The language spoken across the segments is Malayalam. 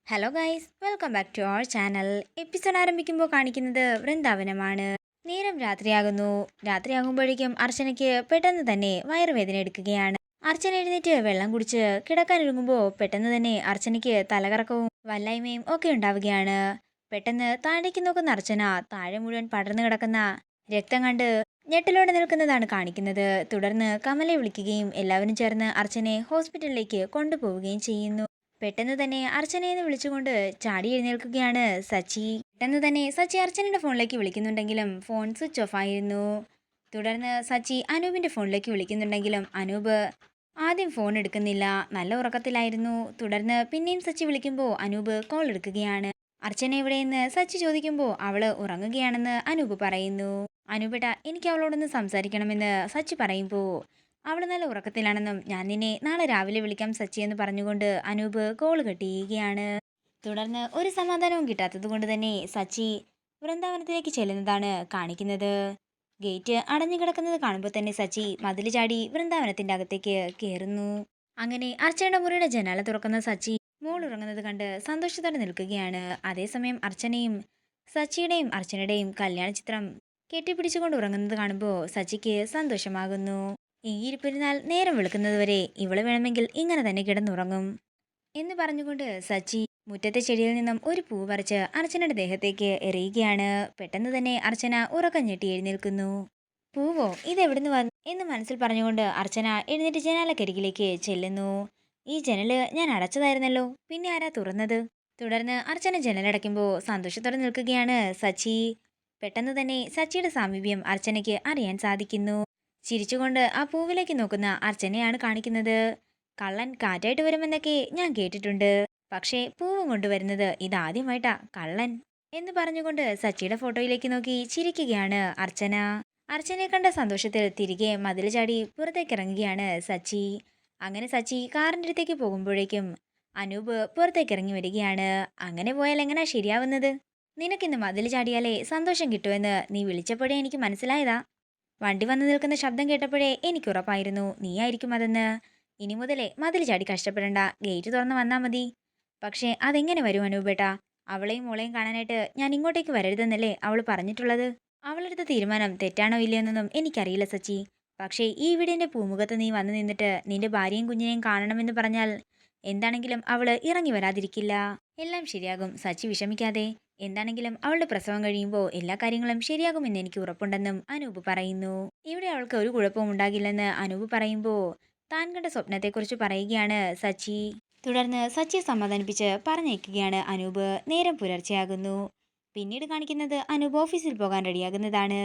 Hello guys, welcome back to our channel. Episode ആരംഭിക്കുമ്പോൾ കാണിക്കുന്നത് വൃന്ദാവനമാണ്. നേരം രാത്രിയാകുന്നു. രാത്രിയാകുമ്പോഴേക്കും അർച്ചനയ്ക്ക് പെട്ടെന്ന് തന്നെ വയറുവേദന എടുക്കുകയാണ്. അർച്ചന എഴുന്നേറ്റ് വെള്ളം കുടിച്ച് കിടക്കാനൊരുങ്ങുമ്പോൾ പെട്ടെന്ന് തന്നെ അർച്ചനയ്ക്ക് തലകറക്കവും വല്ലായ്മയും ഒക്കെ ഉണ്ടാവുകയാണ്. പെട്ടെന്ന് താഴേക്ക് നോക്കുന്ന അർച്ചന താഴെ മുഴുവൻ പടർന്നു കിടക്കുന്ന രക്തം കണ്ട് ഞെട്ടലോടെ നിൽക്കുന്നതാണ് കാണിക്കുന്നത്. തുടർന്ന് കമലെ വിളിക്കുകയും എല്ലാവരും ചേർന്ന് അർച്ചനയെ ഹോസ്പിറ്റലിലേക്ക് കൊണ്ടുപോവുകയും ചെയ്യുന്നു. പെട്ടെന്ന് തന്നെ അർച്ചനയെന്ന് വിളിച്ചുകൊണ്ട് ചാടി എഴുന്നേൽക്കുകയാണ് സച്ചി. പെട്ടെന്ന് തന്നെ സച്ചി അർച്ചനയുടെ ഫോണിലേക്ക് വിളിക്കുന്നുണ്ടെങ്കിലും ഫോൺ സ്വിച്ച് ഓഫ് ആയിരുന്നു. തുടർന്ന് സച്ചി അനൂപിന്റെ ഫോണിലേക്ക് വിളിക്കുന്നുണ്ടെങ്കിലും അനൂപ് ആദ്യം ഫോൺ എടുക്കുന്നില്ല, നല്ല ഉറക്കത്തിലായിരുന്നു. തുടർന്ന് പിന്നെയും സച്ചി വിളിക്കുമ്പോൾ അനൂപ് കോൾ എടുക്കുകയാണ്. അർച്ചന എവിടെയെന്ന് സച്ചി ചോദിക്കുമ്പോൾ അവള് ഉറങ്ങുകയാണെന്ന് അനൂപ് പറയുന്നു. അനൂപേട്ട, എനിക്ക് അവളോടൊന്ന് സംസാരിക്കണമെന്ന് സച്ചി പറയുമ്പോൾ അവൾ നല്ല ഉറക്കത്തിലാണെന്നും ഞാൻ നിന്നെ നാളെ രാവിലെ വിളിക്കാം സച്ചി എന്ന് പറഞ്ഞുകൊണ്ട് അനൂപ് കോൾ കട്ട് ചെയ്യുകയാണ്. തുടർന്ന് ഒരു സമാധാനവും കിട്ടാത്തത് കൊണ്ട് തന്നെ സച്ചി വൃന്ദാവനത്തിലേക്ക് ചെല്ലുന്നതാണ് കാണിക്കുന്നത്. ഗേറ്റ് അടഞ്ഞു കിടക്കുന്നത് കാണുമ്പോൾ തന്നെ സച്ചി മതിൽ ചാടി വൃന്ദാവനത്തിന്റെ അകത്തേക്ക് കയറുന്നു. അങ്ങനെ അർച്ചനയുടെ മുറിയുടെ ജനാല തുറക്കുന്ന സച്ചി മോൾ ഉറങ്ങുന്നത് കണ്ട് സന്തോഷത്തോടെ നിൽക്കുകയാണ്. അതേസമയം അർച്ചനയും സച്ചിയുടെയും അർച്ചനയുടെയും കല്യാണ ചിത്രം കെട്ടിപ്പിടിച്ചുകൊണ്ട് ഉറങ്ങുന്നത് കാണുമ്പോൾ സച്ചിക്ക് സന്തോഷമാകുന്നു. ഈ ഇരിപ്പിരുന്നാൽ നേരം വെളുക്കുന്നതുവരെ ഇവള് വേണമെങ്കിൽ ഇങ്ങനെ തന്നെ കിടന്നുറങ്ങും എന്ന് പറഞ്ഞുകൊണ്ട് സച്ചി മുറ്റത്തെ ചെടിയിൽ നിന്നും ഒരു പൂ പറിച്ച് അർച്ചനയുടെ ദേഹത്തേക്ക് എറിയുകയാണ്. പെട്ടെന്ന് തന്നെ അർച്ചന ഉറക്കം ഞെട്ടി എഴുന്നേൽക്കുന്നു. പൂവോ, ഇതെവിടുന്ന് വന്നു എന്ന് മനസ്സിൽ പറഞ്ഞുകൊണ്ട് അർച്ചന എഴുന്നേറ്റ് ജനാലക്കരികിലേക്ക് ചെല്ലുന്നു. ഈ ജനല് ഞാൻ അടച്ചതായിരുന്നല്ലോ, പിന്നെ ആരാ തുറന്നത്? തുടർന്ന് അർച്ചന ജനലടയ്ക്കുമ്പോൾ സന്തോഷത്തോടെ നിൽക്കുകയാണ് സച്ചി. പെട്ടെന്ന് തന്നെ സച്ചിയുടെ സാമീപ്യം അർച്ചനയ്ക്ക് അറിയാൻ സാധിക്കുന്നു. ചിരിച്ചുകൊണ്ട് ആ പൂവിലേക്ക് നോക്കുന്ന അർച്ചനയാണ് കാണിക്കുന്നത്. കള്ളൻ കാറ്റായിട്ട് വരുമെന്നൊക്കെ ഞാൻ കേട്ടിട്ടുണ്ട്, പക്ഷേ പൂവും കൊണ്ടുവരുന്നത് ഇതാദ്യമായിട്ടാ കള്ളൻ എന്ന് പറഞ്ഞുകൊണ്ട് സച്ചിയുടെ ഫോട്ടോയിലേക്ക് നോക്കി ചിരിക്കുകയാണ് അർച്ചന. അർച്ചനയെ കണ്ട സന്തോഷത്തിൽ തിരികെ മതിൽ ചാടി പുറത്തേക്ക് ഇറങ്ങുകയാണ് സച്ചി. അങ്ങനെ സച്ചി കാറിൻ്റെ അടുത്തേക്ക് പോകുമ്പോഴേക്കും അനൂപ് പുറത്തേക്ക് ഇറങ്ങി വരികയാണ്. അങ്ങനെ പോയാൽ എങ്ങനെയാ ശരിയാവുന്നത്? നിനക്കിന്ന് മതിൽ ചാടിയാലേ സന്തോഷം കിട്ടുമെന്ന് നീ വിളിച്ചപ്പോഴേ എനിക്ക് മനസ്സിലായതാ. വണ്ടി വന്നു നിൽക്കുന്ന ശബ്ദം കേട്ടപ്പോഴേ എനിക്ക് ഉറപ്പായിരുന്നു നീയായിരിക്കും അതെന്ന്. ഇനി മുതലേ മതിൽ ചാടി കഷ്ടപ്പെടണ്ട, ഗേറ്റ് തുറന്ന് വന്നാൽ മതി. പക്ഷേ അതെങ്ങനെ വരും അനൂപേട്ടാ? അവളെയും മോളെയും കാണാനായിട്ട് ഞാൻ ഇങ്ങോട്ടേക്ക് വരരുതെന്നല്ലേ അവൾ പറഞ്ഞിട്ടുള്ളത്? അവളെടുത്ത തീരുമാനം തെറ്റാണോ ഇല്ലയെന്നൊന്നും എനിക്കറിയില്ല സച്ചി. പക്ഷേ ഈ വീടിന്റെ പൂമുഖത്ത് നീ വന്നു നിന്നിട്ട് നിന്റെ ഭാര്യയും കുഞ്ഞിനെയും കാണണമെന്ന് പറഞ്ഞാൽ എന്താണെങ്കിലും അവള് ഇറങ്ങി വരാതിരിക്കില്ല. എല്ലാം ശരിയാകും സച്ചി, വിഷമിക്കാതെ. എന്താണെങ്കിലും അവളുടെ പ്രസവം കഴിയുമ്പോൾ എല്ലാ കാര്യങ്ങളും ശരിയാകുമെന്ന് എനിക്ക് ഉറപ്പുണ്ടെന്നും അനൂപ് പറയുന്നു. ഇവിടെ അവൾക്ക് ഒരു കുഴപ്പവും ഉണ്ടാകില്ലെന്ന് അനൂപ് പറയുമ്പോൾ താൻ കണ്ട സ്വപ്നത്തെക്കുറിച്ച് പറയുകയാണ് സച്ചി. തുടർന്ന് സച്ചിയെ സമാധാനിപ്പിച്ച് പറഞ്ഞേക്കുകയാണ് അനൂപ്. നേരം പുലർച്ചെയാകുന്നു. പിന്നീട് കാണിക്കുന്നത് അനൂപ് ഓഫീസിൽ പോകാൻ റെഡിയാകുന്നതാണ്.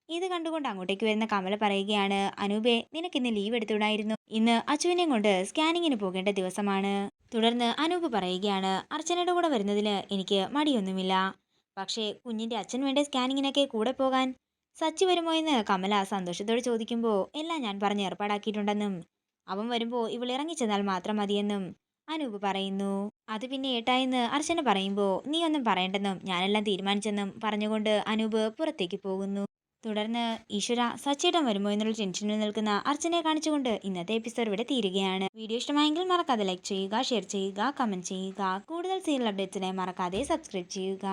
ഇത് കണ്ടുകൊണ്ട് അങ്ങോട്ടേക്ക് വരുന്ന കമല പറയുകയാണ്, അനൂപേ, നിനക്കിന്ന് ലീവ് എടുത്തുവിടായിരുന്നു. ഇന്ന് അച്ചുവിനെയും കൊണ്ട് സ്കാനിങ്ങിന് പോകേണ്ട ദിവസമാണ്. തുടർന്ന് അനൂപ് പറയുകയാണ്, അർച്ചനയുടെ കൂടെ വരുന്നതിന് എനിക്ക് മടിയൊന്നുമില്ല. പക്ഷേ കുഞ്ഞിന്റെ അച്ഛൻ വേണ്ട സ്കാനിങ്ങിനൊക്കെ കൂടെ പോകാൻ സച്ചി വരുമോ എന്ന് കമല സന്തോഷത്തോടെ ചോദിക്കുമ്പോൾ എല്ലാം ഞാൻ പറഞ്ഞ് ഏർപ്പാടാക്കിയിട്ടുണ്ടെന്നും അവൻ വരുമ്പോൾ ഇവൾ ഇറങ്ങിച്ചെന്നാൽ മാത്രം മതിയെന്നും അനൂപ് പറയുന്നു. അത് പിന്നെ ഏട്ടായെന്ന് അർച്ചന പറയുമ്പോൾ നീ ഒന്നും പറയണ്ടെന്നും ഞാനെല്ലാം തീരുമാനിച്ചെന്നും പറഞ്ഞുകൊണ്ട് അനൂപ് പുറത്തേക്ക് പോകുന്നു. തുടർന്ന് ഈശ്വര, സച്ചേട്ടൻ വരുമോ എന്നുള്ള ടെൻഷനിൽ നിൽക്കുന്ന അർച്ചനയെ കാണിച്ചുകൊണ്ട് ഇന്നത്തെ എപ്പിസോഡ് ഇവിടെ തീരുകയാണ്. വീഡിയോ ഇഷ്ടമായെങ്കിൽ മറക്കാതെ ലൈക്ക് ചെയ്യുക, ഷെയർ ചെയ്യുക, കമന്റ് ചെയ്യുക. കൂടുതൽ സീരിയൽ അപ്ഡേറ്റ്സിനെ മറക്കാതെ സബ്സ്ക്രൈബ് ചെയ്യുക.